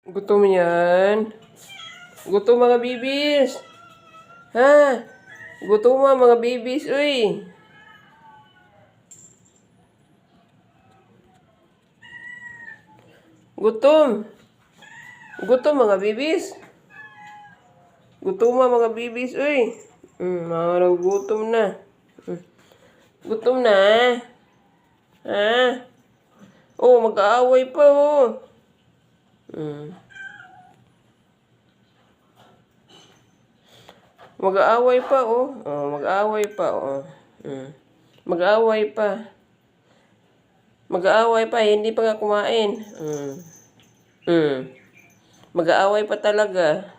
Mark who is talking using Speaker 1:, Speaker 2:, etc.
Speaker 1: Gutom yan. Gutom mga bibis. Ha? Gutom mga bibis, uy. Gutom. Gutom mga bibis. Gutom mga bibis, uy. Mga gutom na. Gutom na. Ha? Oh, mag-aaway pa, oh. Mag-aaway pa, oh. Oh, mag-aaway pa, oh. Mag-aaway pa. Mag-aaway pa, hindi pa nga kumain. Mag-aaway pa talaga.